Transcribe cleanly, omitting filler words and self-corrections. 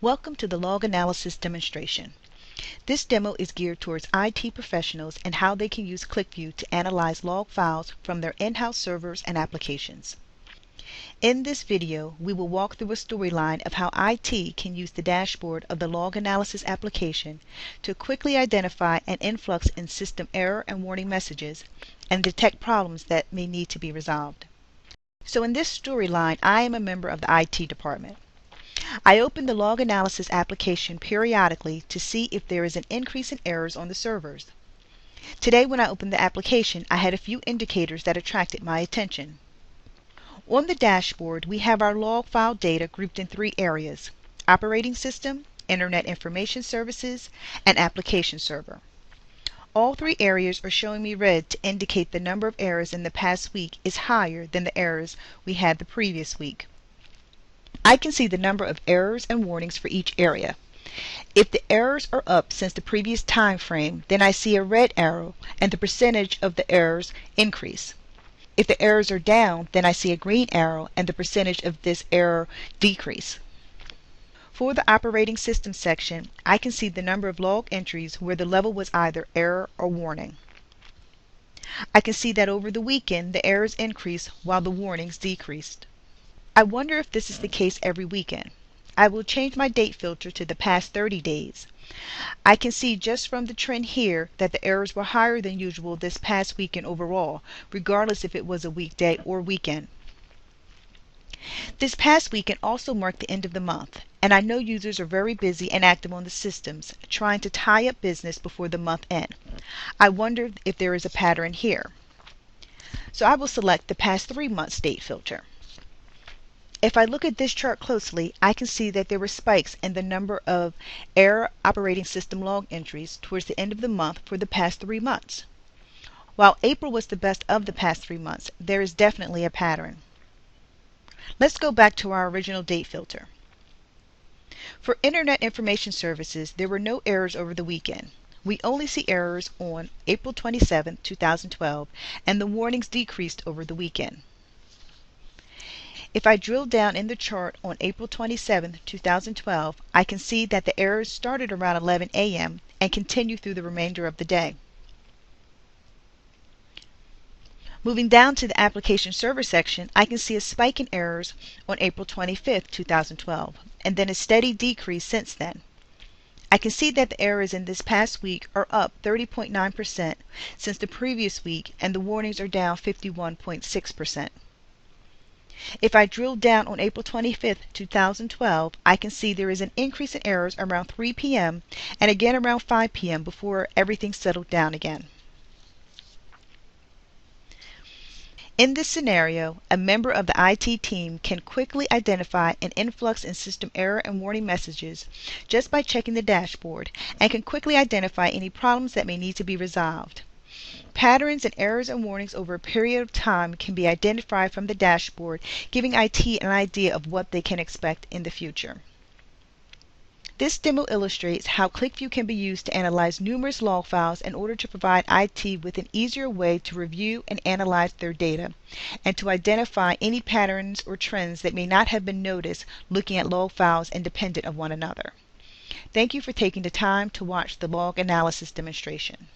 Welcome to the log analysis demonstration. This demo is geared towards IT professionals and how they can use QlikView to analyze log files from their in-house servers and applications. In this video, we will walk through a storyline of how IT can use the dashboard of the log analysis application to quickly identify an influx in system error and warning messages and detect problems that may need to be resolved. So in this storyline, I am a member of the IT department. I open the log analysis application periodically to see if there is an increase in errors on the servers. Today when I opened the application, I had a few indicators that attracted my attention. On the dashboard, we have our log file data grouped in three areas: operating system, Internet Information Services, and application server. All three areas are showing me red to indicate the number of errors in the past week is higher than the errors we had the previous week. I can see the number of errors and warnings for each area. If the errors are up since the previous time frame, then I see a red arrow and the percentage of the errors increase. If the errors are down, then I see a green arrow and the percentage of this error decrease. For the operating system section, I can see the number of log entries where the level was either error or warning. I can see that over the weekend the errors increased while the warnings decreased. I wonder if this is the case every weekend. I will change my date filter to the past 30 days. I can see just from the trend here that the errors were higher than usual this past weekend overall, regardless if it was a weekday or weekend. This past weekend also marked the end of the month, and I know users are very busy and active on the systems, trying to tie up business before the month end. I wonder if there is a pattern here. So I will select the past 3 months date filter. If I look at this chart closely, I can see that there were spikes in the number of error operating system log entries towards the end of the month for the past 3 months. While April was the best of the past 3 months, there is definitely a pattern. Let's go back to our original date filter. For Internet Information Services, there were no errors over the weekend. We only see errors on April 27, 2012, and the warnings decreased over the weekend. If I drill down in the chart on April 27, 2012, I can see that the errors started around 11 a.m. and continue through the remainder of the day. Moving down to the application server section, I can see a spike in errors on April 25, 2012, and then a steady decrease since then. I can see that the errors in this past week are up 30.9% since the previous week, and the warnings are down 51.6%. If I drill down on April 25, 2012, I can see there is an increase in errors around 3 p.m. and again around 5 p.m. before everything settled down again. In this scenario, a member of the IT team can quickly identify an influx in system error and warning messages just by checking the dashboard, and can quickly identify any problems that may need to be resolved. Patterns in errors and warnings over a period of time can be identified from the dashboard, giving IT an idea of what they can expect in the future. This demo illustrates how QlikView can be used to analyze numerous log files in order to provide IT with an easier way to review and analyze their data, and to identify any patterns or trends that may not have been noticed looking at log files independent of one another. Thank you for taking the time to watch the log analysis demonstration.